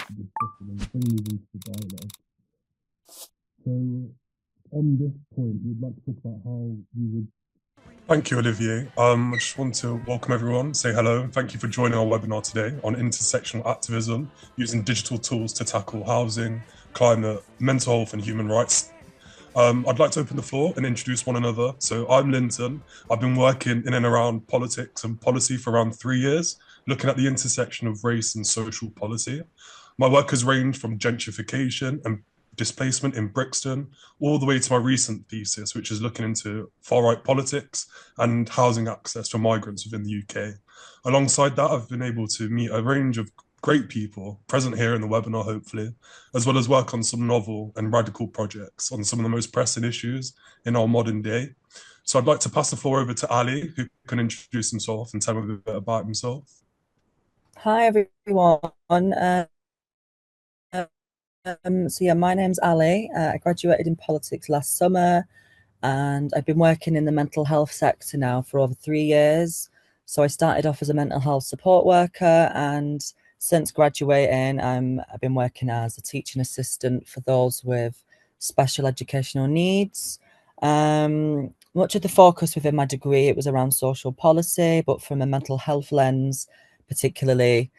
into the discussion and bring these into the dialogue. So on this point, we would like to talk about how we would... Thank you, Olivier. I just want to welcome everyone, say hello, and thank you for joining our webinar today on intersectional activism using digital tools to tackle housing, climate, mental health and human rights. I'd like to open the floor and introduce one another. So I'm Linton. I've been working in and around politics and policy for around 3 years, looking at the intersection of race and social policy. My work has ranged from gentrification and displacement in Brixton, all the way to my recent thesis, which is looking into far-right politics and housing access for migrants within the UK. Alongside that, I've been able to meet a range of great people present here in the webinar, hopefully, as well as work on some novel and radical projects on some of the most pressing issues in our modern day. So I'd like to pass the floor over to Ali, who can introduce himself and tell me a bit about himself. Hi, everyone. So yeah, my name's Ali. I graduated in politics last summer, and I've been working in the mental health sector now for over 3 years. So I started off as a mental health support worker, and since graduating, I've been working as a teaching assistant for those with special educational needs. Much of the focus within my degree, it was around social policy, but from a mental health lens, particularly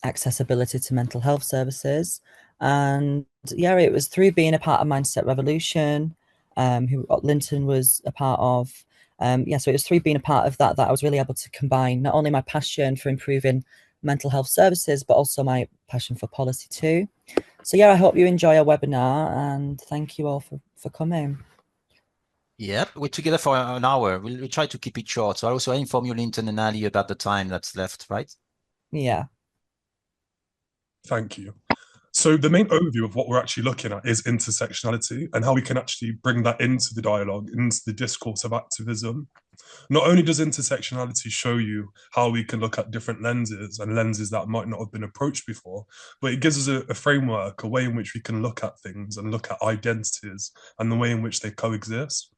accessibility to mental health services. And yeah, it was through being a part of Mindset Revolution, who Linton was a part of. So it was through being a part of that I was really able to combine not only my passion for improving mental health services, but also my passion for policy too. So yeah, I hope you enjoy our webinar, and thank you all for coming. Yep, we're together for an hour. We'll try to keep it short. So I also inform you, Linton and Ali, about the time that's left, right? Yeah. Thank you. So the main overview of what we're actually looking at is intersectionality and how we can actually bring that into the dialogue, into the discourse of activism. Not only does intersectionality show you how we can look at different lenses and lenses that might not have been approached before, but it gives us a framework, a way in which we can look at things and look at identities and the way in which they coexist.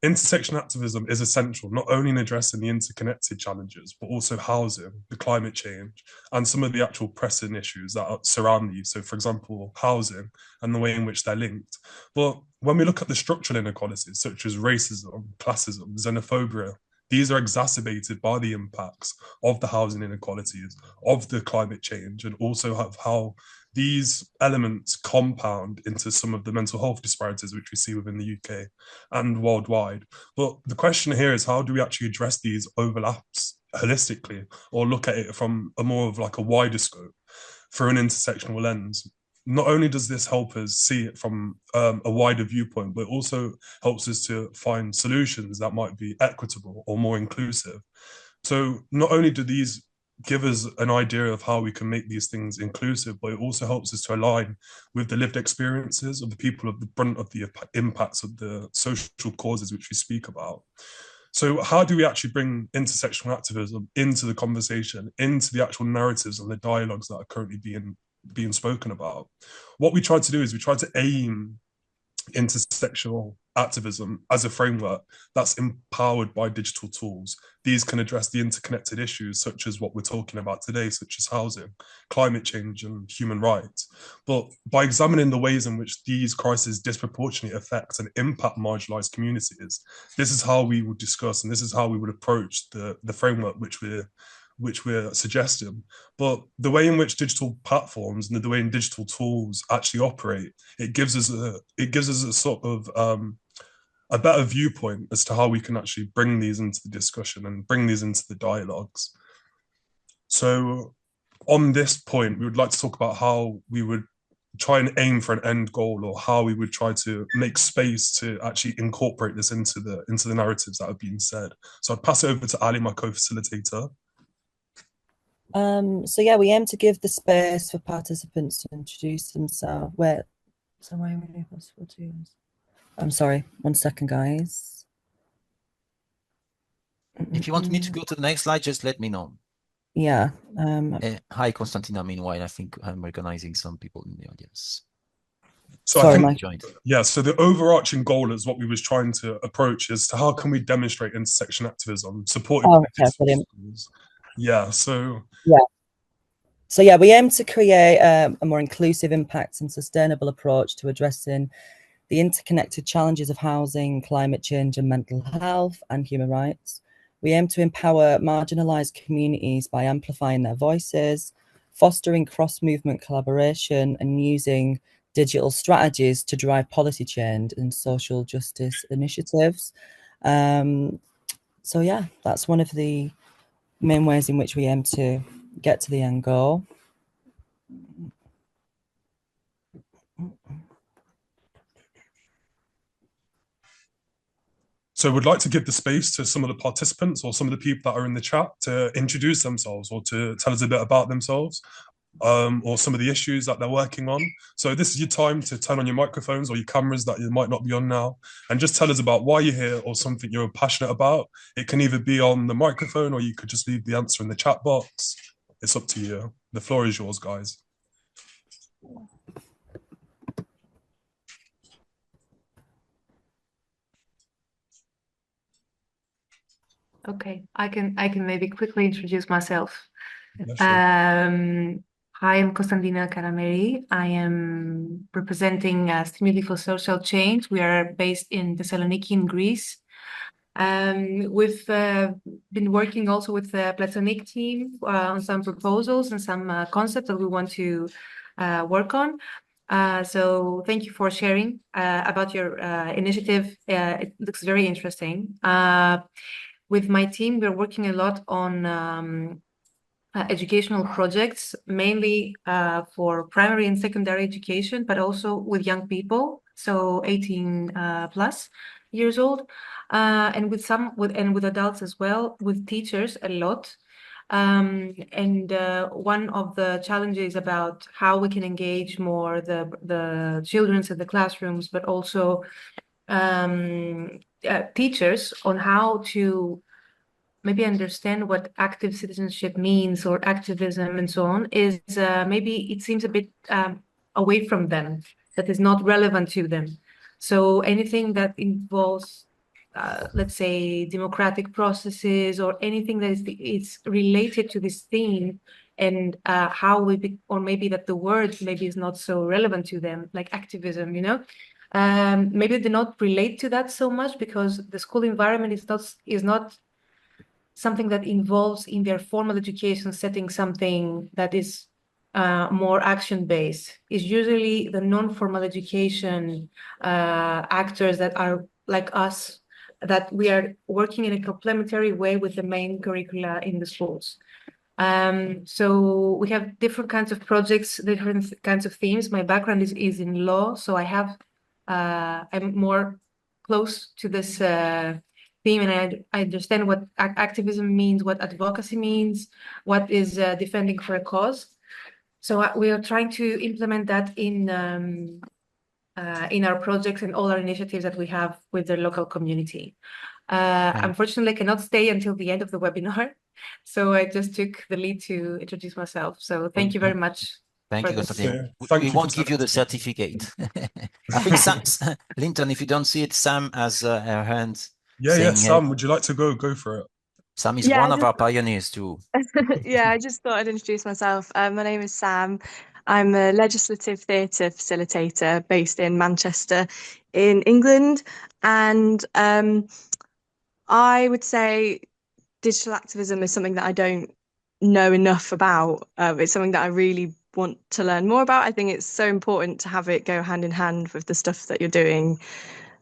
Intersection activism is essential, not only in addressing the interconnected challenges, but also housing, the climate change, and some of the actual pressing issues that surround these. So, for example, housing and the way in which they're linked. But when we look at the structural inequalities, such as racism, classism, xenophobia, these are exacerbated by the impacts of the housing inequalities, of the climate change, and also of how these elements compound into some of the mental health disparities which we see within the UK and worldwide. But the question here is, how do we actually address these overlaps holistically, or look at it from a more of like a wider scope through an intersectional lens? Not only does this help us see it from a wider viewpoint, but it also helps us to find solutions that might be equitable or more inclusive. So not only do these give us an idea of how we can make these things inclusive, but it also helps us to align with the lived experiences of the people of the brunt of the impacts of the social causes which we speak about. So how do we actually bring intersectional activism into the conversation, into the actual narratives and the dialogues that are currently being spoken about? What we try to do is we try to aim intersectional activism as a framework that's empowered by digital tools. These can address the interconnected issues such as what we're talking about today, such as housing, climate change and human rights. But by examining the ways in which these crises disproportionately affect and impact marginalized communities, this is how we would discuss and this is how we would approach the framework which we're suggesting. But the way in which digital platforms and the way in digital tools actually operate, it gives us a sort of a better viewpoint as to how we can actually bring these into the discussion and bring these into the dialogues. So on this point, we would like to talk about how we would try and aim for an end goal, or how we would try to make space to actually incorporate this into the narratives that have been said. So I'd pass it over to Ali, my co-facilitator. So yeah, we aim to give the space for participants to introduce themselves. I'm sorry, 1 second, guys. If you want me to go to the next slide, just let me know. Yeah. Hi, Constantina. Meanwhile, I think I'm recognizing some people in the audience. So sorry, I think, yeah, so the overarching goal is what we was trying to approach is to how can we demonstrate intersection activism, supporting brilliant. Yeah, so... Yeah. So yeah, we aim to create a more inclusive, impact and sustainable approach to addressing the interconnected challenges of housing, climate change and mental health and human rights. We aim to empower marginalised communities by amplifying their voices, fostering cross-movement collaboration and using digital strategies to drive policy change and social justice initiatives. So yeah, that's one of the main ways in which we aim to get to the end goal. So we'd like to give the space to some of the participants or some of the people that are in the chat to introduce themselves or to tell us a bit about themselves, or some of the issues that they're working on. So this is your time to turn on your microphones or your cameras that you might not be on now, and just tell us about why you're here or something you're passionate about. It can either be on the microphone or you could just leave the answer in the chat box. It's up to you. The floor is yours, guys. Okay, I can maybe quickly introduce myself. Yeah, sure. Hi, I'm Costandina Karameri. I am representing Stimuli for Social Change. We are based in Thessaloniki in Greece. We've been working also with the Platoniq team on some proposals and some concepts that we want to work on. So thank you for sharing about your initiative. It looks very interesting. With my team, we're working a lot on educational projects, mainly for primary and secondary education, but also with young people, so 18 plus years old, and with adults as well, with teachers a lot. And one of the challenges about how we can engage more the children in the classrooms, but also teachers on how to maybe understand what active citizenship means or activism and so on is maybe it seems a bit away from them, that is not relevant to them. So anything that involves, let's say, democratic processes or anything that is related to this theme and how or maybe that the word maybe is not so relevant to them, like activism, you know. Maybe they not relate to that so much because the school environment is not something that involves in their formal education setting something that is more action-based. Is usually the non-formal education actors that are like us, that we are working in a complementary way with the main curricula in the schools. So we have different kinds of projects, different kinds of themes. My background is in law, so I'm more close to this theme, and I understand what activism means, what advocacy means, what is defending for a cause. So we are trying to implement that in our projects and all our initiatives that we have with the local community. Unfortunately, I cannot stay until the end of the webinar, so I just took the lead to introduce myself. So thank you very much. Thank you, Constantine. Thank we you won't give you the certificate. I think Linton, if you don't see it, Sam has her hand. Yeah, Sam, would you like to go for it? Sam is one of our pioneers too. Yeah, I just thought I'd introduce myself. My name is Sam. I'm a legislative theatre facilitator based in Manchester in England. And I would say digital activism is something that I don't know enough about. It's something that I really want to learn more about. I think it's so important to have it go hand in hand with the stuff that you're doing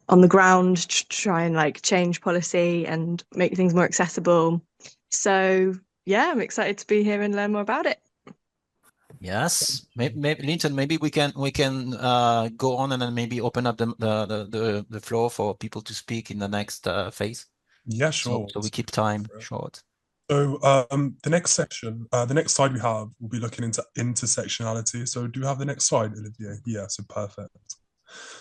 on the ground, try and like change policy and make things more accessible. So yeah, I'm excited to be here and learn more about it. Yes, maybe Linton, maybe we can go on and then maybe open up the floor for people to speak in the next phase. Yeah, sure. So we keep time short. So the next section, the next slide we have, will be looking into intersectionality. So do you have the next slide, Olivier? Yeah, so perfect.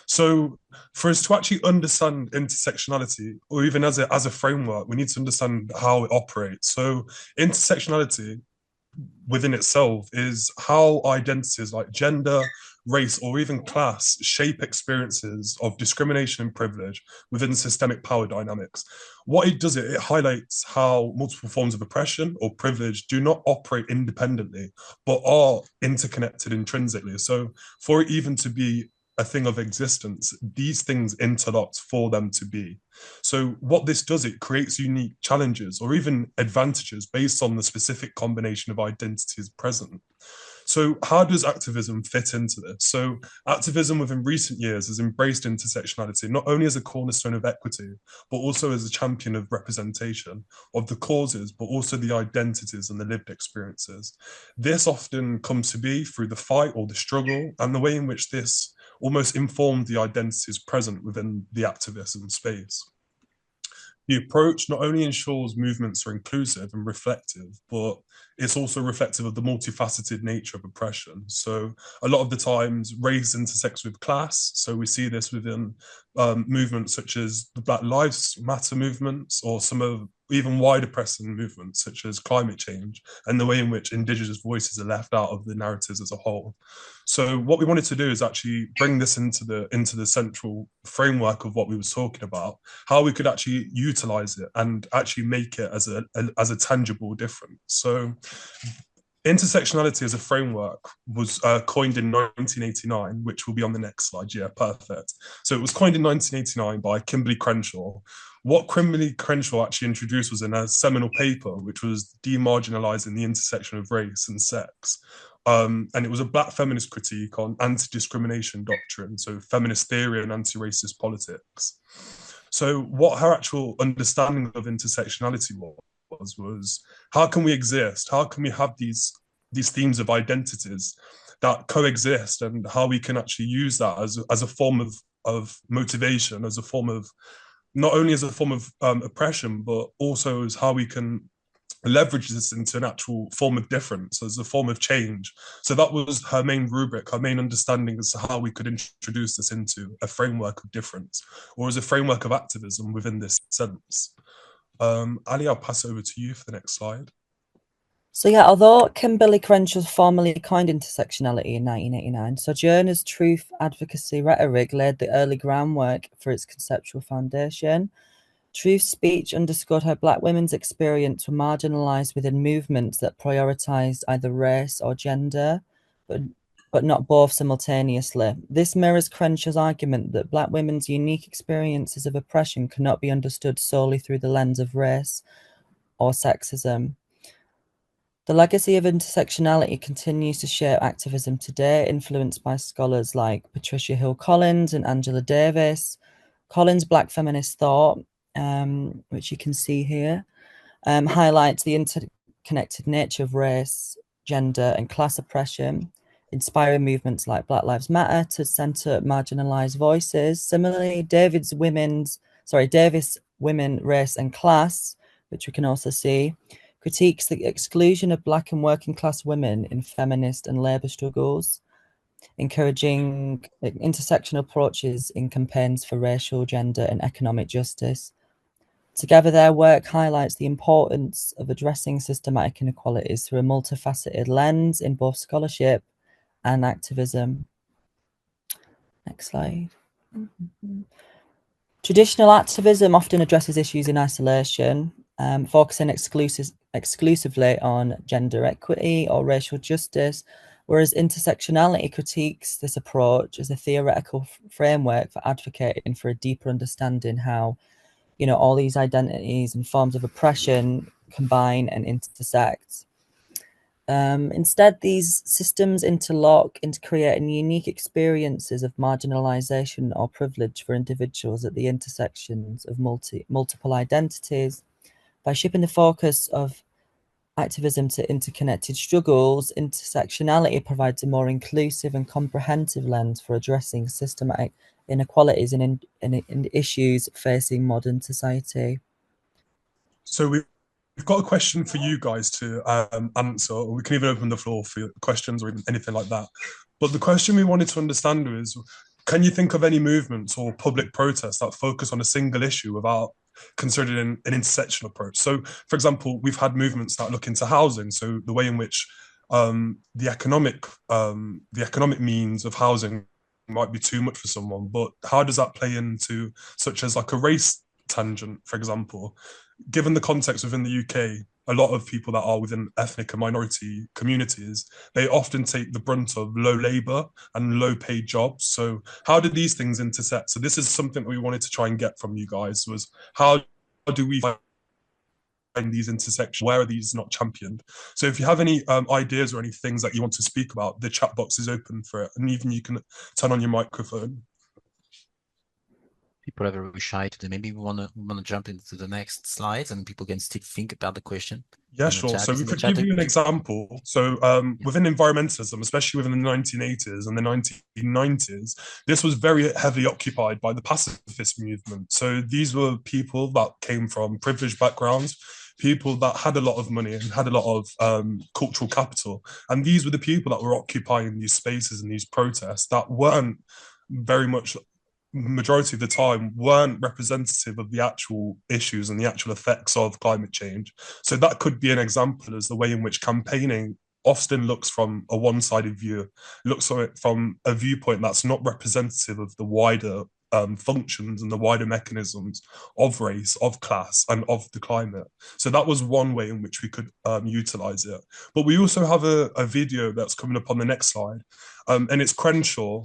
So for us to actually understand intersectionality, or even as a framework, we need to understand how it operates. So intersectionality within itself is how identities like gender, race, or even class shape experiences of discrimination and privilege within systemic power dynamics. What it does, it highlights how multiple forms of oppression or privilege do not operate independently, but are interconnected intrinsically. So for it even to be a thing of existence, these things interlocked for them to be. So what this does, it creates unique challenges or even advantages based on the specific combination of identities present. So how does activism fit into this? So activism within recent years has embraced intersectionality, not only as a cornerstone of equity, but also as a champion of representation of the causes, but also the identities and the lived experiences. This often comes to be through the fight or the struggle and the way in which this almost informed the identities present within the activism space. The approach not only ensures movements are inclusive and reflective, but it's also reflective of the multifaceted nature of oppression. So a lot of the times race intersects with class. So we see this within movements such as the Black Lives Matter movements, or some of even wider pressing movements such as climate change, and the way in which Indigenous voices are left out of the narratives as a whole. So what we wanted to do is actually bring this into the central framework of what we were talking about, how we could actually utilize it and actually make it as a tangible difference. So intersectionality as a framework was coined in 1989, which will be on the next slide. Yeah, perfect. So it was coined in 1989 by Kimberly Crenshaw. What Kimberly Crenshaw actually introduced was in a seminal paper, which was demarginalizing the intersection of race and sex. And it was a Black feminist critique on anti-discrimination doctrine, so feminist theory and anti-racist politics. So what her actual understanding of intersectionality was how can we exist? How can we have these themes of identities that coexist, and how we can actually use that as a form of motivation, as a form of not only as a form of oppression, but also as how we can leverage this into an actual form of difference, as a form of change. So that was her main rubric, her main understanding as to how we could introduce this into a framework of difference, or as a framework of activism within this sense. Ali, I'll pass over to you for the next slide. So yeah, although Kimberly Crenshaw formally coined intersectionality in 1989, Sojourner's truth advocacy rhetoric laid the early groundwork for its conceptual foundation. Truth speech underscored how Black women's experience were marginalised within movements that prioritised either race or gender, but not both simultaneously. This mirrors Crenshaw's argument that Black women's unique experiences of oppression cannot be understood solely through the lens of race or sexism. The legacy of intersectionality continues to shape activism today, influenced by scholars like Patricia Hill Collins and Angela Davis. Collins' Black feminist thought, which you can see here, highlights the interconnected nature of race, gender, and class oppression, inspiring movements like Black Lives Matter to centre marginalised voices. Similarly, Davis' Women, Race and Class, which we can also see, critiques the exclusion of Black and working class women in feminist and labour struggles, encouraging intersectional approaches in campaigns for racial, gender and economic justice. Together, their work highlights the importance of addressing systematic inequalities through a multifaceted lens in both scholarship and activism. Next slide. Traditional activism often addresses issues in isolation, focusing exclusively on gender equity or racial justice, whereas intersectionality critiques this approach as a theoretical framework for advocating for a deeper understanding how, you know, all these identities and forms of oppression combine and intersect. Instead, these systems interlock into creating unique experiences of marginalization or privilege for individuals at the intersections of multiple identities. By shifting the focus of activism to interconnected struggles, intersectionality provides a more inclusive and comprehensive lens for addressing systematic inequalities and issues facing modern society. So we've got a question for you guys to answer, or we can even open the floor for questions or even anything like that. But the question we wanted to understand is, can you think of any movements or public protests that focus on a single issue without considered an intersectional approach. So, for example, we've had movements that look into housing, so the way in which the economic means of housing might be too much for someone, but how does that play into such as like a race tangent, for example? Given the context within the UK, a lot of people that are within ethnic and minority communities, they often take the brunt of low labor and low paid jobs. So how do these things intersect? So this is something that we wanted to try and get from you guys, was how do we find these intersections? Where are these not championed? So if you have any ideas or any things that you want to speak about, the chat box is open for it, and even you can turn on your microphone. People are very shy today. Maybe we want to jump into the next slides, and people can still think about the question. Yeah, sure. So we could give you an example. So within environmentalism, especially within the 1980s and the 1990s, this was very heavily occupied by the pacifist movement. So these were people that came from privileged backgrounds, people that had a lot of money and had a lot of cultural capital. And these were the people that were occupying these spaces and these protests that weren't very much, majority of the time, weren't representative of the actual issues and the actual effects of climate change. So that could be an example as the way in which campaigning often looks from a one-sided view, looks at it from a viewpoint that's not representative of the wider functions and the wider mechanisms of race, of class, and of the climate. So that was one way in which we could utilize it. But we also have a video that's coming up on the next slide, and it's Crenshaw,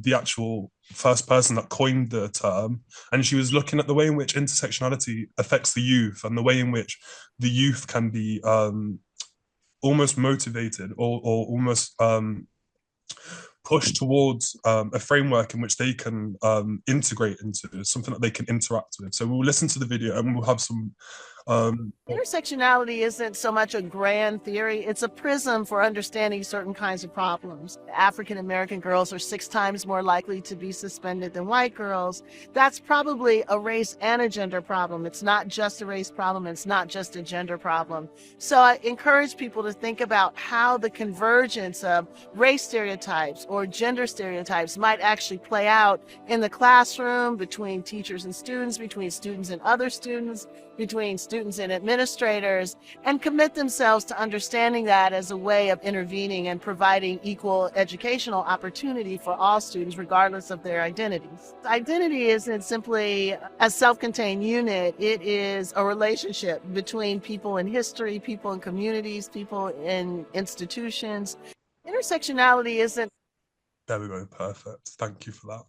the actual first person that coined the term, and she was looking at the way in which intersectionality affects the youth and the way in which the youth can be almost motivated or almost push towards a framework in which they can integrate into something that they can interact with. So we'll listen to the video and we'll have some Intersectionality isn't so much a grand theory, it's a prism for understanding certain kinds of problems. African American girls are 6 times more likely to be suspended than white girls. That's probably a race and a gender problem. It's not just a race problem, it's not just a gender problem. So I encourage people to think about how the convergence of race stereotypes or gender stereotypes might actually play out in the classroom, between teachers and students, between students and other students, between students and administrators, and commit themselves to understanding that as a way of intervening and providing equal educational opportunity for all students, regardless of their identities. Identity isn't simply a self-contained unit. It is a relationship between people in history, people in communities, people in institutions. Intersectionality isn't. There we go, perfect. Thank you for that.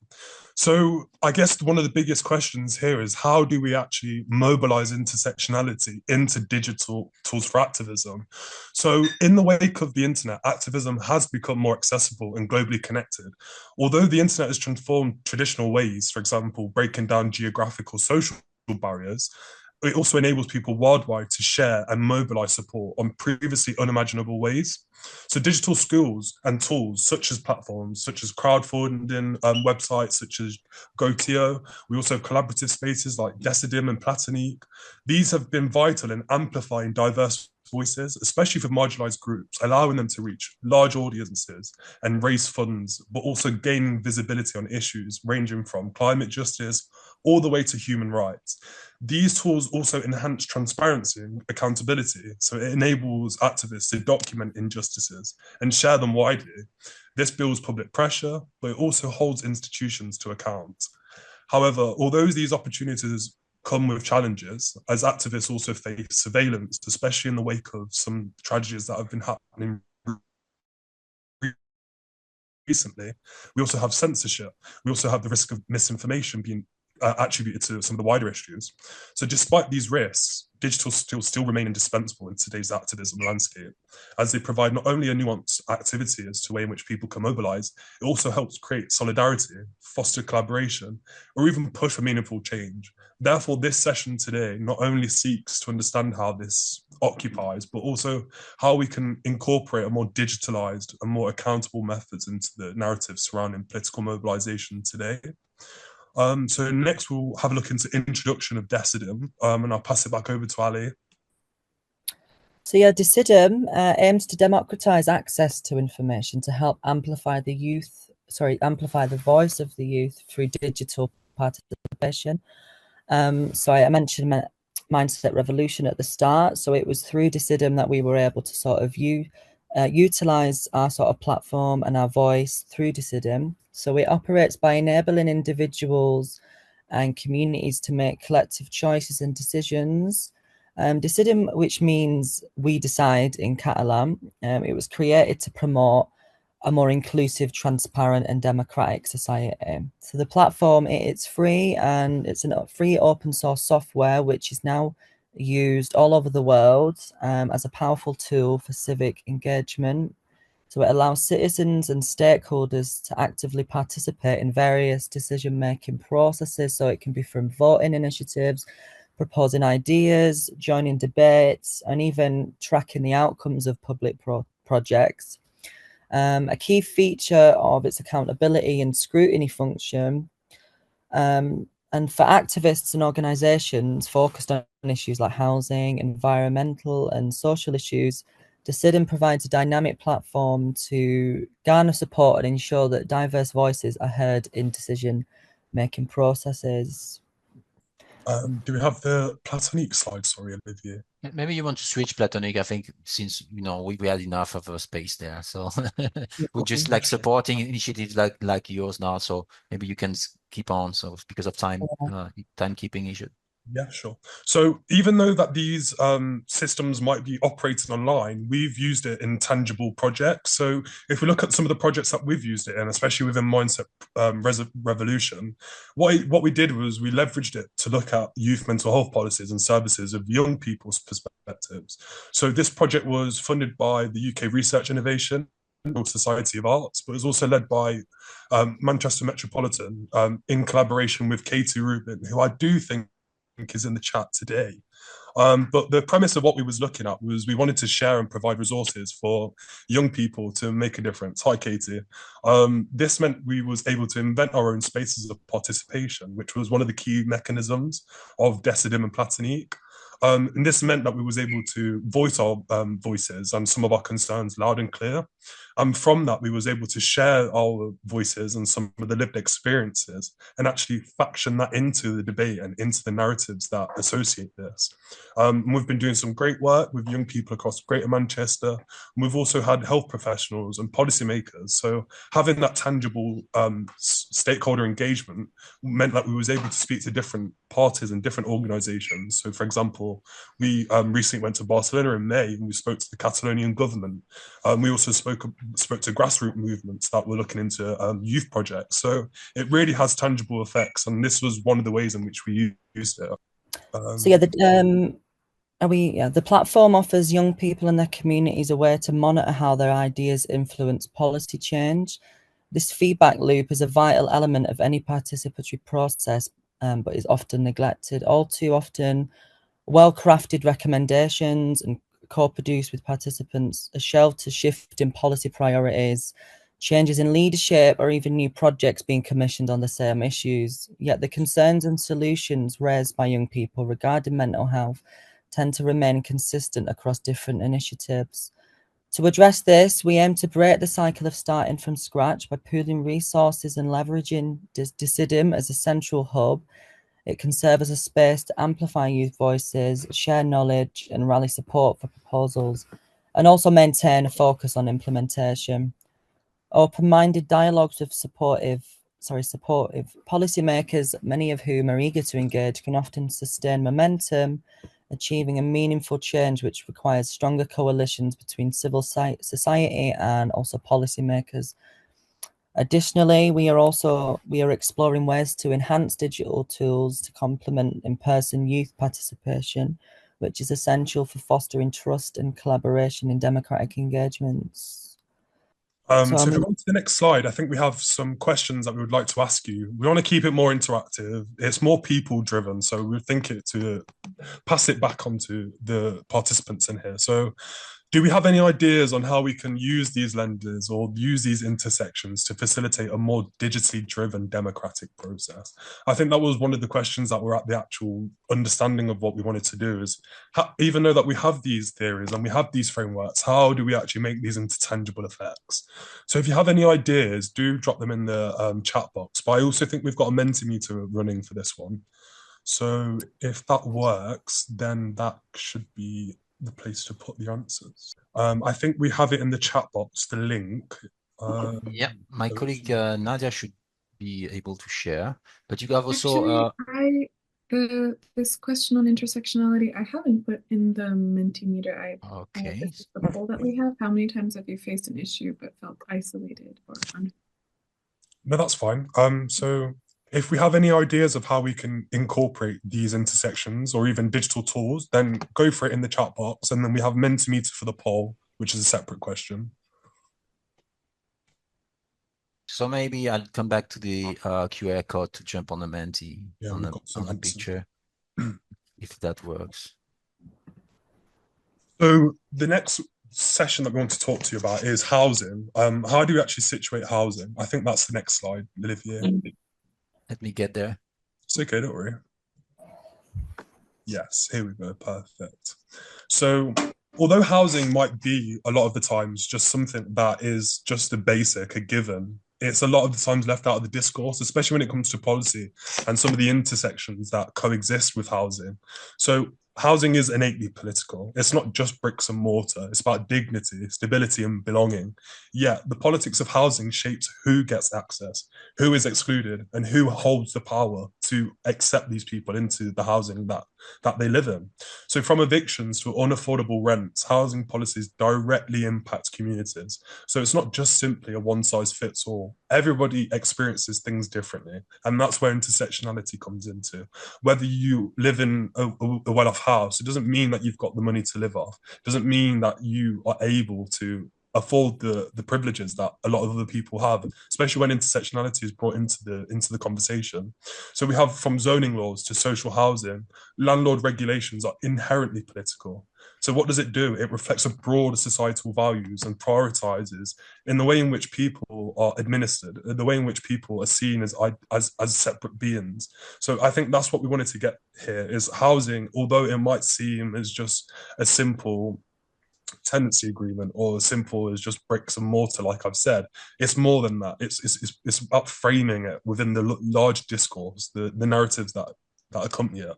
So I guess one of the biggest questions here is, how do we actually mobilize intersectionality into digital tools for activism? So in the wake of the internet, activism has become more accessible and globally connected. Although the internet has transformed traditional ways, for example, breaking down geographical social barriers, it also enables people worldwide to share and mobilize support on previously unimaginable ways. So digital skills and tools such as platforms, such as crowdfunding websites such as Gotio. We also have collaborative spaces like Decidim and Platoniq. These have been vital in amplifying diverse voices, especially for marginalized groups, allowing them to reach large audiences and raise funds, but also gaining visibility on issues ranging from climate justice all the way to human rights. These tools also enhance transparency and accountability, so it enables activists to document injustices and share them widely. This builds public pressure, but it also holds institutions to account. However, although these opportunities come with challenges, as activists also face surveillance, especially in the wake of some tragedies that have been happening recently, we also have censorship. We also have the risk of misinformation being attributed to some of the wider issues. So despite these risks, digital skills still remain indispensable in today's activism landscape, as they provide not only a nuanced activity as to the way in which people can mobilize, it also helps create solidarity, foster collaboration, or even push for meaningful change. Therefore, this session today not only seeks to understand how this occupies, but also how we can incorporate a more digitalized and more accountable methods into the narrative surrounding political mobilization today. So next we'll have a look into introduction of Decidim, and I'll pass it back over to Ali. So yeah, Decidim aims to democratize access to information to help amplify the voice of the youth through digital participation. So I mentioned Mindset Revolution at the start. So it was through Decidim that we were able to sort of utilize our sort of platform and our voice through Decidim. So it operates by enabling individuals and communities to make collective choices and decisions. Decidim, which means we decide in Catalan, it was created to promote a more inclusive, transparent and democratic society. So the platform, it's free, and it's a free open source software which is now used all over the world as a powerful tool for civic engagement. So it allows citizens and stakeholders to actively participate in various decision-making processes. So it can be from voting initiatives, proposing ideas, joining debates, and even tracking the outcomes of public projects. A key feature of its accountability and scrutiny function, and for activists and organisations focused on issues like housing, environmental and social issues, Decidim provides a dynamic platform to garner support and ensure that diverse voices are heard in decision-making processes. Do we have the Platoniq slide? Sorry, Olivier. Maybe you want to switch Platoniq. I think since we had enough of a space there, so we're just like supporting initiatives like yours now. So maybe you can keep on. So because of timekeeping issue. Yeah, sure. So even though that these systems might be operating online, we've used it in tangible projects. So if we look at some of the projects that we've used it in, especially within Mindset Revolution, what we did was we leveraged it to look at youth mental health policies and services of young people's perspectives. So this project was funded by the UK Research Innovation Society of Arts, but it was also led by Manchester Metropolitan in collaboration with Katie Rubin, who I do think is in the chat today. But the premise of what we was looking at was we wanted to share and provide resources for young people to make a difference. Hi, Katie. This meant we was able to invent our own spaces of participation, which was one of the key mechanisms of Decidim and Platoniq. And this meant that we was able to voice our voices and some of our concerns loud and clear. And from that, we was able to share our voices and some of the lived experiences and actually faction that into the debate and into the narratives that associate this. We've been doing some great work with young people across Greater Manchester. We've also had health professionals and policymakers. So having that tangible stakeholder engagement meant that we was able to speak to different parties and different organizations. So for example, we recently went to Barcelona in May and we spoke to the Catalonian government. We also spoke to grassroots movements that were looking into youth projects. So it really has tangible effects, and this was one of the ways in which we used it. So yeah, the platform offers young people and their communities a way to monitor how their ideas influence policy change. This feedback loop is a vital element of any participatory process, but is often neglected. All too often, well-crafted recommendations and co-produced with participants are shelved to shift in policy priorities, changes in leadership, or even new projects being commissioned on the same issues. Yet the concerns and solutions raised by young people regarding mental health tend to remain consistent across different initiatives. To address this, we aim to break the cycle of starting from scratch by pooling resources and leveraging Decidim as a central hub. It can serve as a space to amplify youth voices, share knowledge, and rally support for proposals, and also maintain a focus on implementation. Open-minded dialogues with supportive policymakers, many of whom are eager to engage, can often sustain momentum, achieving a meaningful change which requires stronger coalitions between civil society and also policymakers. Additionally, we are exploring ways to enhance digital tools to complement in-person youth participation, which is essential for fostering trust and collaboration in democratic engagements. So if we go on to the next slide, I think we have some questions that we would like to ask you. We want to keep it more interactive. It's more people driven. So we think it to pass it back onto the participants in here. So do we have any ideas on how we can use these lenses or use these intersections to facilitate a more digitally driven democratic process? I think that was one of the questions that were at the actual understanding of what we wanted to do is, even though that we have these theories and we have these frameworks, how do we actually make these into tangible effects? So if you have any ideas, do drop them in the chat box. But I also think we've got a Mentimeter running for this one. So if that works, then that should be the place to put the answers. I think we have it in the chat box, the link. Yeah, my colleague Nadia should be able to share, but you have also actually this question on intersectionality I haven't put in the Mentimeter. okay. This is the poll that we have. How many times have you faced an issue but felt isolated or No, that's fine. So if we have any ideas of how we can incorporate these intersections or even digital tools, then go for it in the chat box, and then we have Mentimeter for the poll, which is a separate question. So maybe I'll come back to the QR code to jump on the Menti on the picture, if that works. So the next session that we want to talk to you about is housing. How do we actually situate housing? I think that's the next slide, Olivier. Let me get there. It's okay, don't worry. Yes, here we go, perfect. So although housing might be a lot of the times just something that is just a basic, a given, it's a lot of the times left out of the discourse, especially when it comes to policy and some of the intersections that coexist with housing. So housing is innately political. It's not just bricks and mortar. It's about dignity, stability, and belonging. Yet the politics of housing shapes who gets access, who is excluded, and who holds the power to accept these people into the housing that they live in. So from evictions to unaffordable rents, housing policies directly impact communities. So it's not just simply a one-size-fits-all. Everybody experiences things differently. And that's where intersectionality comes into. Whether you live in a well-off house, it doesn't mean that you've got the money to live off. It doesn't mean that you are able to afford the privileges that a lot of other people have, especially when intersectionality is brought into the conversation. So we have, from zoning laws to social housing, landlord regulations are inherently political. So what does it do? It reflects a broader societal values and prioritizes in the way in which people are administered, the way in which people are seen as separate beings. So I think that's what we wanted to get here, is housing, although it might seem as just a simple tenancy agreement or as simple as just bricks and mortar, like I've said, it's more than that. It's about framing it within the large discourse, the narratives that accompany it.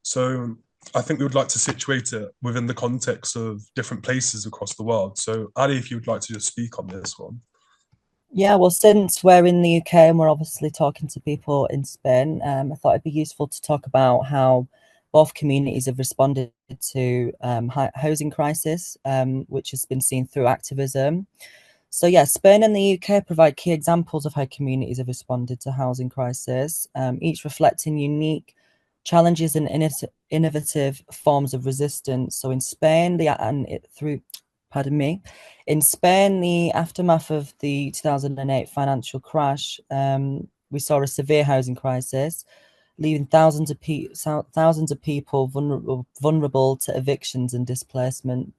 So I think we would like to situate it within the context of different places across the world. So Ali, if you would like to just speak on this one. Yeah, well, since we're in the UK and we're obviously talking to people in Spain, I thought it'd be useful to talk about how both communities have responded to housing crisis, which has been seen through activism. So yeah, Spain and the UK provide key examples of how communities have responded to housing crisis, each reflecting unique challenges and innovative forms of resistance. So in Spain, in Spain, the aftermath of the 2008 financial crash, we saw a severe housing crisis, leaving thousands of people vulnerable to evictions and displacement.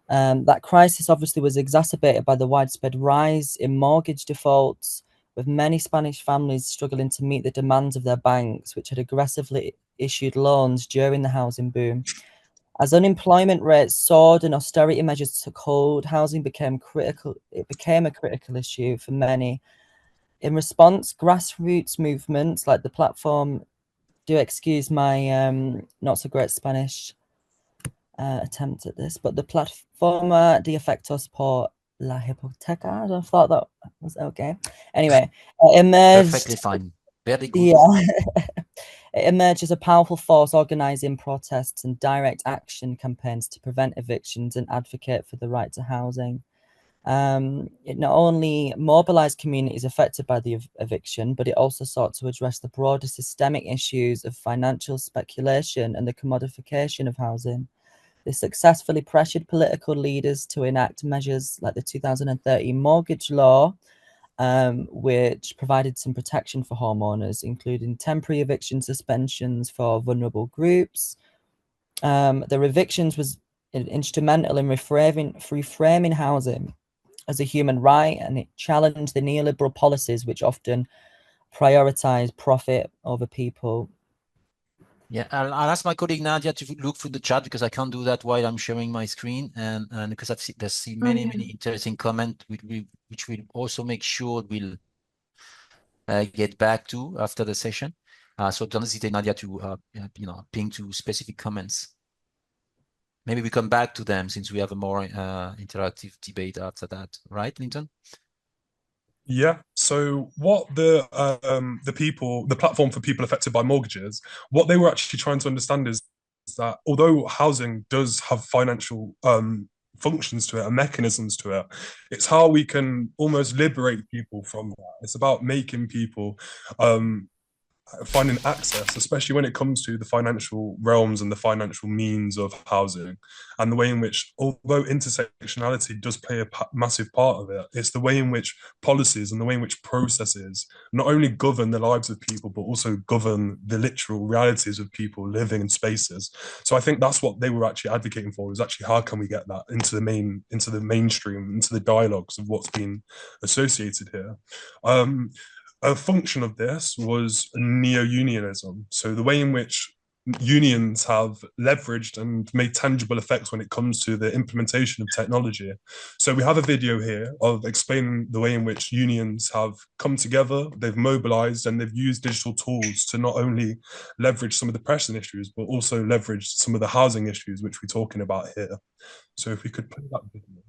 That crisis obviously was exacerbated by the widespread rise in mortgage defaults, with many Spanish families struggling to meet the demands of their banks, which had aggressively issued loans during the housing boom. As unemployment rates soared and austerity measures took hold, housing became critical. It became a critical issue for many. In response, grassroots movements like the platform, do excuse my not so great Spanish attempt at this, but the Plataforma de Efectos por la Hipoteca, I thought that was okay. Anyway, it emerged. Perfectly fine. Very good. Yeah. It emerged as a powerful force organizing protests and direct action campaigns to prevent evictions and advocate for the right to housing. It not only mobilized communities affected by the eviction, but it also sought to address the broader systemic issues of financial speculation and the commodification of housing. They successfully pressured political leaders to enact measures like the 2013 mortgage law, which provided some protection for homeowners, including temporary eviction suspensions for vulnerable groups. Their evictions was instrumental in reframing housing as a human right, and it challenged the neoliberal policies which often prioritize profit over people. Yeah, I'll ask my colleague Nadia to look through the chat, because I can't do that while I'm sharing my screen, and because there's seen many interesting comments which we'll also make sure we'll get back to after the session. So don't hesitate, Nadia, to ping to specific comments. Maybe we come back to them since we have a more interactive debate after that, right, Linton? Yeah. So what the platform for people affected by mortgages, what they were actually trying to understand is that although housing does have financial functions to it and mechanisms to it, it's how we can almost liberate people from that. It's about making people finding access, especially when it comes to the financial realms and the financial means of housing, and the way in which, although intersectionality does play a massive part of it, it's the way in which policies and the way in which processes not only govern the lives of people, but also govern the literal realities of people living in spaces. So I think that's what they were actually advocating for, is actually how can we get that into the mainstream, into the dialogues of what's been associated here. A function of this was neo-unionism. So the way in which unions have leveraged and made tangible effects when it comes to the implementation of technology. So we have a video here of explaining the way in which unions have come together, they've mobilized, and they've used digital tools to not only leverage some of the pressing issues, but also leverage some of the housing issues, which we're talking about here. So if we could play that video.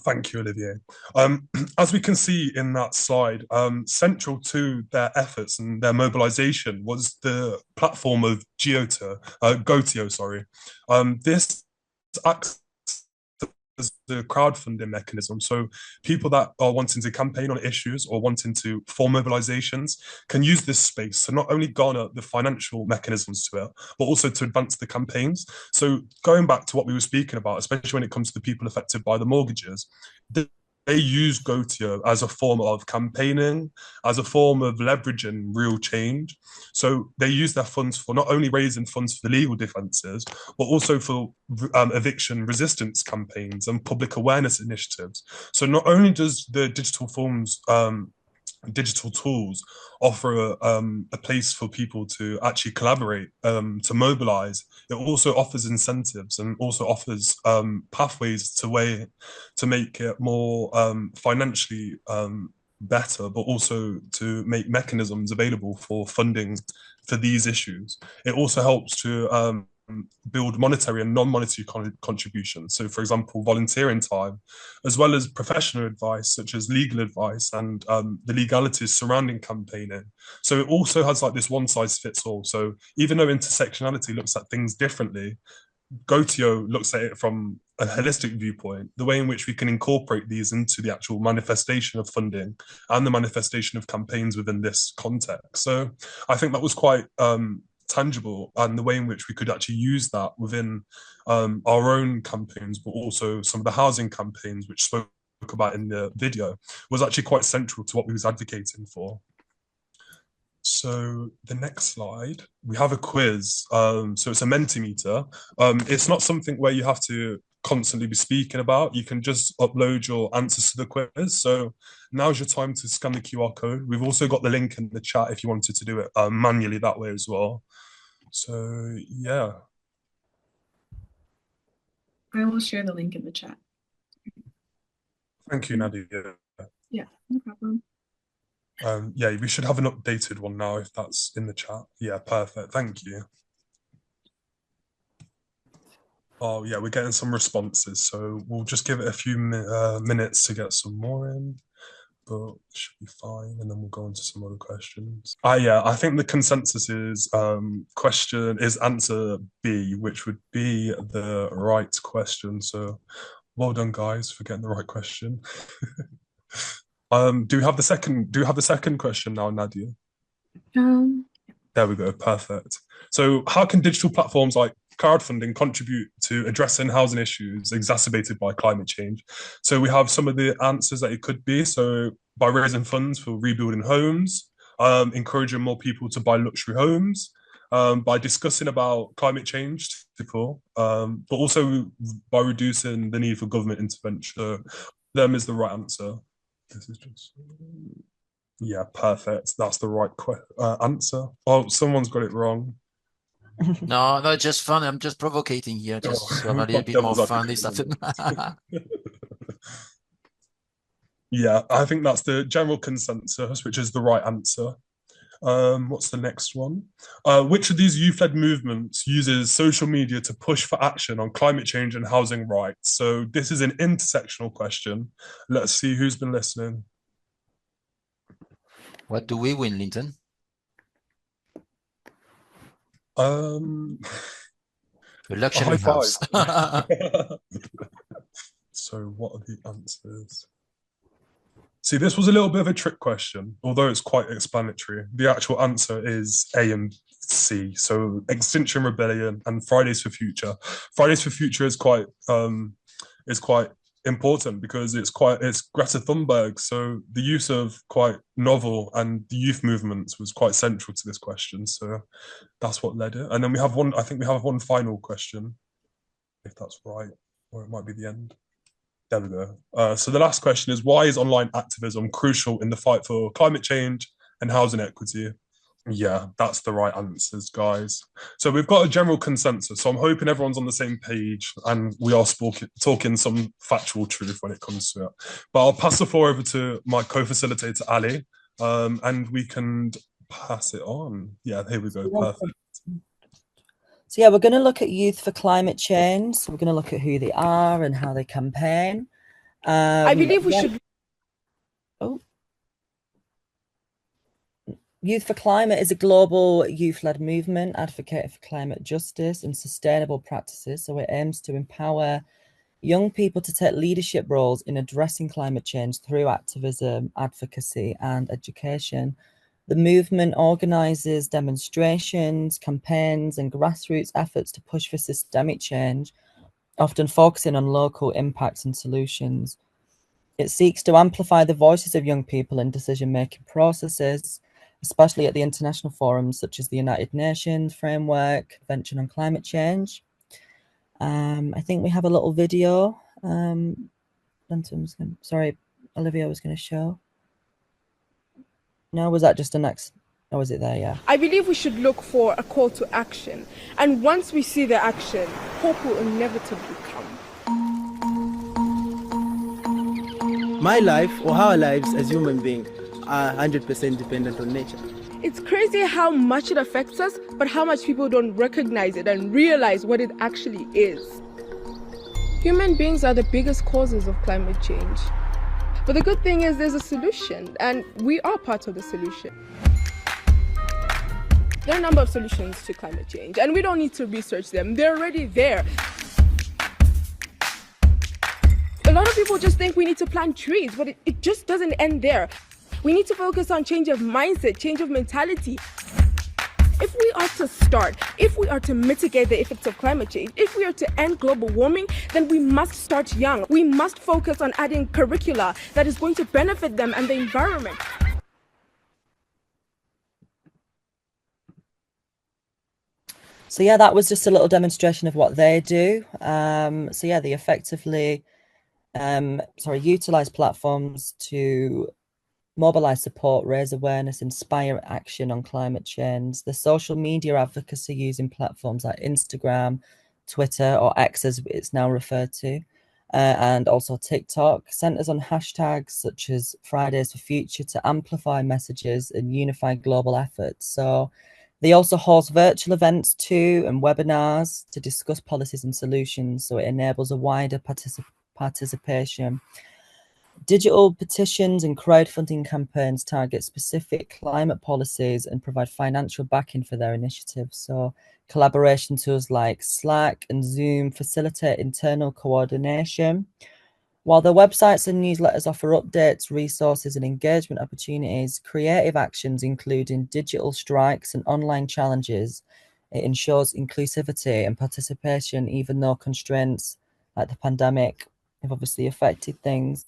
Thank you, Olivier. As we can see in that slide, central to their efforts and their mobilization was the platform of Gotio. This acts as the crowdfunding mechanism. So people that are wanting to campaign on issues or wanting to form mobilizations can use this space to not only garner the financial mechanisms to it, but also to advance the campaigns. So going back to what we were speaking about, especially when it comes to the people affected by the mortgages, they use Gotio as a form of campaigning, as a form of leveraging real change. So they use their funds for not only raising funds for the legal defences, but also for eviction resistance campaigns and public awareness initiatives. So not only does the digital tools offer a place for people to actually collaborate, to mobilize, it also offers incentives and also offers pathways to make it more financially better, but also to make mechanisms available for funding for these issues. It also helps to build monetary and non-monetary contributions. So, for example, volunteering time, as well as professional advice, such as legal advice and the legalities surrounding campaigning. So it also has like this one size fits all. So even though intersectionality looks at things differently, Gotio looks at it from a holistic viewpoint, the way in which we can incorporate these into the actual manifestation of funding and the manifestation of campaigns within this context. So I think that was quite tangible, and the way in which we could actually use that within our own campaigns, but also some of the housing campaigns which spoke about in the video, was actually quite central to what we was advocating for. So the next slide, we have a quiz. So it's a Mentimeter. It's not something where you have to constantly be speaking about. You can just upload your answers to the quiz. So now's your time to scan the QR code. We've also got the link in the chat if you wanted to do it manually that way as well. So yeah. I will share the link in the chat. Thank you, Nadia. Yeah, no problem. Yeah, we should have an updated one now if that's in the chat. Yeah, perfect. Thank you. Oh yeah, we're getting some responses, so we'll just give it a few minutes to get some more in, but it should be fine, and then we'll go on to some other questions. Yeah, I think the consensus is answer B, which would be the right question. So well done, guys, for getting the right question. Do you have the second question now, Nadia? There we go, perfect. So how can digital platforms like crowdfunding contribute to addressing housing issues exacerbated by climate change? So we have some of the answers that it could be. So by raising funds for rebuilding homes, encouraging more people to buy luxury homes, by discussing about climate change, but also by reducing the need for government intervention. Them is the right answer. This is just, yeah, perfect. That's the right answer. Oh, someone's got it wrong. No, no, just fun. I'm just provocating here, just to have a little bit more fun this afternoon. Yeah, I think that's the general consensus, which is the right answer. What's the next one? Which of these youth-led movements uses social media to push for action on climate change and housing rights? So this is an intersectional question. Let's see who's been listening. What do we win, Linton? A luxury house. So what are the answers? See, this was a little bit of a trick question, although it's quite explanatory. The actual answer is A and C. So Extinction Rebellion and Fridays for Future. Fridays for Future is quite important because it's Greta Thunberg. So the use of quite novel and the youth movements was quite central to this question. So that's what led it. And then we have one. I think we have one final question, if that's right, or it might be the end. There we go. So the last question is, why is online activism crucial in the fight for climate change and housing equity? Yeah, that's the right answers, guys. So we've got a general consensus. So I'm hoping everyone's on the same page and we are talking some factual truth when it comes to it. But I'll pass the floor over to my co-facilitator, Ali, and we can pass it on. Yeah, here we go. Perfect. So yeah, we're going to look at Youth for Climate Change. So we're going to look at who they are and how they campaign. I believe we should. Oh. Youth for Climate is a global youth-led movement advocating for climate justice and sustainable practices. So it aims to empower young people to take leadership roles in addressing climate change through activism, advocacy, and education. The movement organises demonstrations, campaigns, and grassroots efforts to push for systemic change, often focusing on local impacts and solutions. It seeks to amplify the voices of young people in decision-making processes, especially at the international forums such as the United Nations Framework Convention on Climate Change. I think we have a little video. Sorry, Olivia was going to show. No, was that just the next? Or was it there? Yeah. I believe we should look for a call to action. And once we see the action, hope will inevitably come. My life, or our lives as human beings, are 100% dependent on nature. It's crazy how much it affects us, but how much people don't recognize it and realize what it actually is. Human beings are the biggest causes of climate change. But the good thing is there's a solution, and we are part of the solution. There are a number of solutions to climate change, and we don't need to research them. They're already there. A lot of people just think we need to plant trees, but it just doesn't end there. We need to focus on change of mindset, change of mentality. If we are to start, if we are to mitigate the effects of climate change, if we are to end global warming, then we must start young. We must focus on adding curricula that is going to benefit them and the environment. So yeah, that was just a little demonstration of what they do. So yeah, they effectively utilize platforms to mobilize support, raise awareness, inspire action on climate change. The social media advocacy using platforms like Instagram, Twitter, or X as it's now referred to, and also TikTok, centers on hashtags such as Fridays for Future to amplify messages and unify global efforts. So they also host virtual events too and webinars to discuss policies and solutions. So it enables a wider participation. Digital petitions and crowdfunding campaigns target specific climate policies and provide financial backing for their initiatives. So collaboration tools like Slack and Zoom facilitate internal coordination. While their websites and newsletters offer updates, resources, and engagement opportunities, creative actions, including digital strikes and online challenges, It ensures inclusivity and participation, even though constraints like the pandemic have obviously affected things.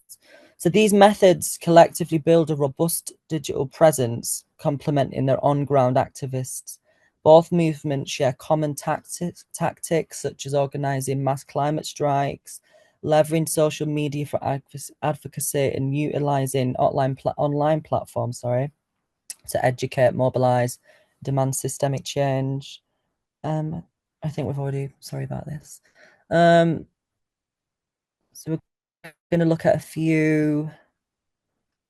So these methods collectively build a robust digital presence, complementing their on-ground activists. Both movements share common tactics such as organising mass climate strikes, leveraging social media for advocacy, and utilising online platforms, to educate, mobilise, demand systemic change. I think we've already, sorry about this. So we're going to look at a few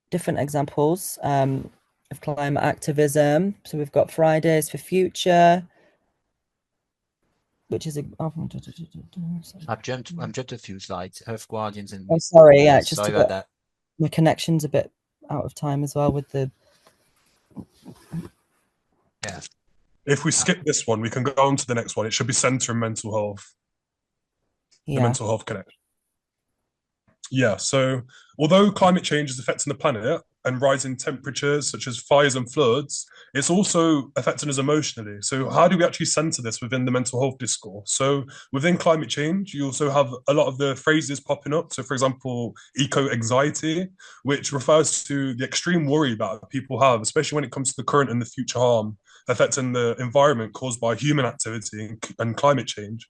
different examples of climate activism. So we've got Fridays for Future, which is a. I've jumped a few slides. Earth Guardians and. Oh, sorry, yeah, just sorry about that. My connection's a bit out of time as well with the. Yeah. If we skip this one, we can go on to the next one. It should be centre and mental health. Yeah. The mental health connection. Yeah, so although climate change is affecting the planet and rising temperatures such as fires and floods, it's also affecting us emotionally. So how do we actually center this within the mental health discourse? So within climate change, you also have a lot of the phrases popping up. So for example, eco-anxiety, which refers to the extreme worry that people have, especially when it comes to the current and the future harm affecting the environment caused by human activity and climate change.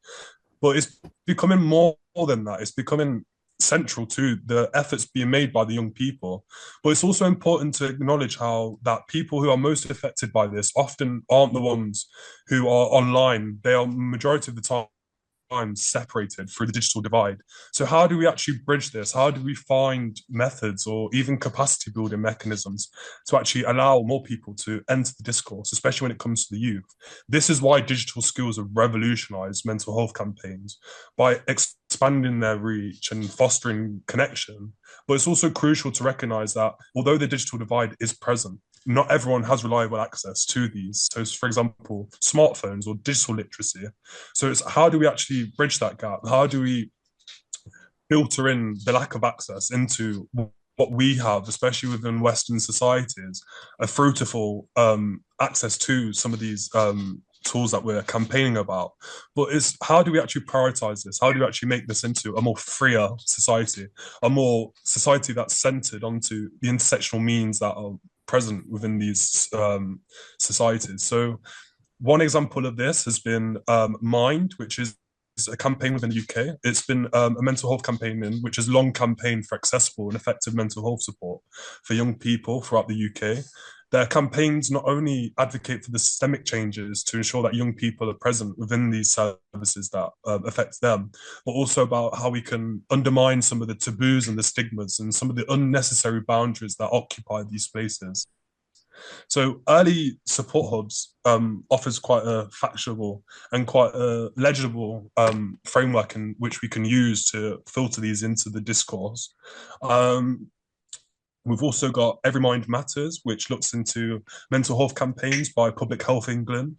But it's becoming more than that. It's becoming central to the efforts being made by the young people. But it's also important to acknowledge how that people who are most affected by this often aren't the ones who are online. They are majority of the time separated through the digital divide. So how do we actually bridge this? How do we find methods or even capacity building mechanisms to actually allow more people to enter the discourse, especially when it comes to the youth? This is why digital skills have revolutionized mental health campaigns by expanding their reach and fostering connection. But it's also crucial to recognize that although the digital divide is present, not everyone has reliable access to these. So, for example, smartphones or digital literacy. So it's how do we actually bridge that gap? How do we filter in the lack of access into what we have, especially within Western societies, a fruitful access to some of these tools that we're campaigning about? But it's how do we actually prioritize this? How do we actually make this into a more freer society, a more society that's centered onto the intersectional means that are present within these societies? So one example of this has been Mind, which is a campaign within the UK. It's been a mental health campaign which has long campaigned for accessible and effective mental health support for young people throughout the UK. Their campaigns not only advocate for the systemic changes to ensure that young people are present within these services that affect them, but also about how we can undermine some of the taboos and the stigmas and some of the unnecessary boundaries that occupy these spaces. So early support hubs offers quite a factual and quite a legible framework in which we can use to filter these into the discourse. We've also got Every Mind Matters, which looks into mental health campaigns by Public Health England,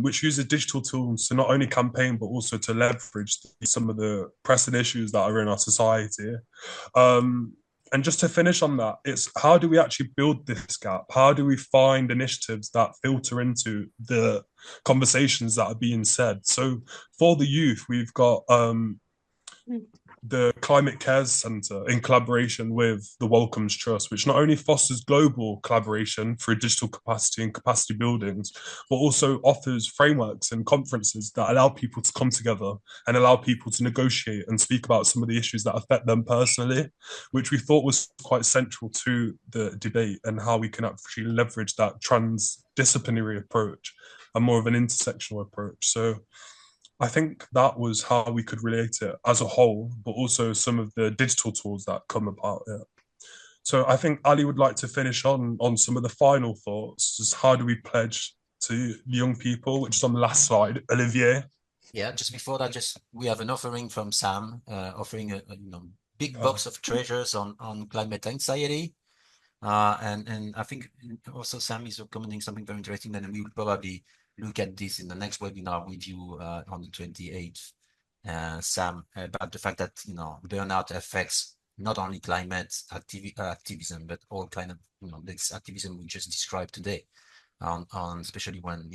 which uses digital tools to not only campaign, but also to leverage some of the pressing issues that are in our society. And just to finish on that, it's how do we actually build this gap? How do we find initiatives that filter into the conversations that are being said? So for the youth, we've got the Climate Cares Centre in collaboration with the Wellcomes Trust, which not only fosters global collaboration through digital capacity and capacity buildings, but also offers frameworks and conferences that allow people to come together and allow people to negotiate and speak about some of the issues that affect them personally, which we thought was quite central to the debate and how we can actually leverage that transdisciplinary approach and more of an intersectional approach. So I think that was how we could relate it as a whole, but also some of the digital tools that come about it. So I think Ali would like to finish on some of the final thoughts. Just how do we pledge to young people, which is on the last slide, Olivier? Yeah, just before that, we have an offering from Sam, offering a big box of treasures on climate anxiety. And I think also Sam is recommending something very interesting that we will probably look at this in the next webinar with you on the 28th, Sam, about the fact that burnout affects not only climate activism, but all kind of this activism we just described today, on especially when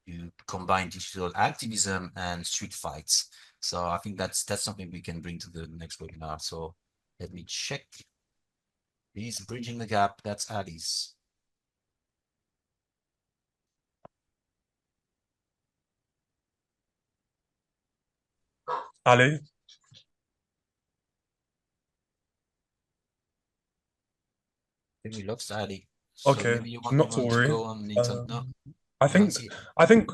you combine digital activism and street fights. So I think that's something we can bring to the next webinar. So let me check. He's bridging the gap. That's Alice. Ali? I think we lost Ali. So Okay, maybe you want not to to worry. go on, Linton. No, I I don't think see it. I think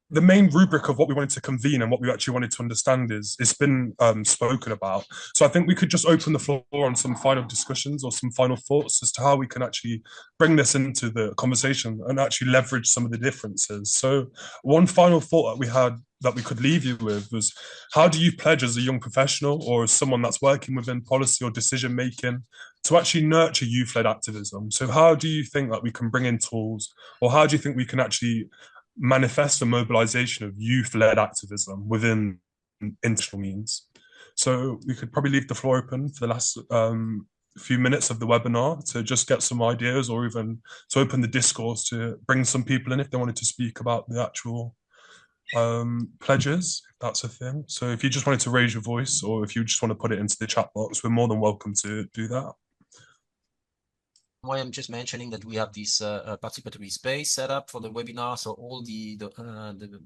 the main rubric of what we wanted to convene and what we actually wanted to understand is it's been spoken about. So I think we could just open the floor on some final discussions or some final thoughts as to how we can actually bring this into the conversation and actually leverage some of the differences. So one final thought that we had that we could leave you with was, how do you pledge as a young professional or as someone that's working within policy or decision making to actually nurture youth-led activism? So how do you think that we can bring in tools, or how do you think we can actually manifest a mobilization of youth-led activism within intentional means? So we could probably leave the floor open for the last few minutes of the webinar to just get some ideas, or even to open the discourse to bring some people in if they wanted to speak about the actual pledges, if that's a thing. So if you just wanted to raise your voice, or if you just want to put it into the chat box, we're more than welcome to do that. Well, I'm just mentioning that we have this participatory space set up for the webinar. So all the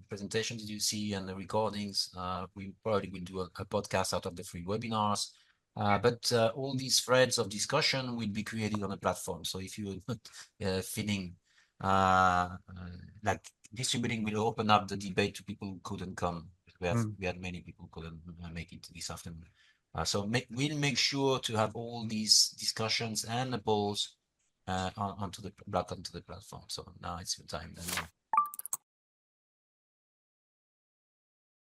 presentations you see and the recordings, we probably will do a podcast out of the free webinars. But all these threads of discussion will be created on the platform. So if you're not feeling like distributing, will open up the debate to people who couldn't come. We had many people who couldn't make it this afternoon. So we'll make sure to have all these discussions and the polls onto the platform. So now it's your time.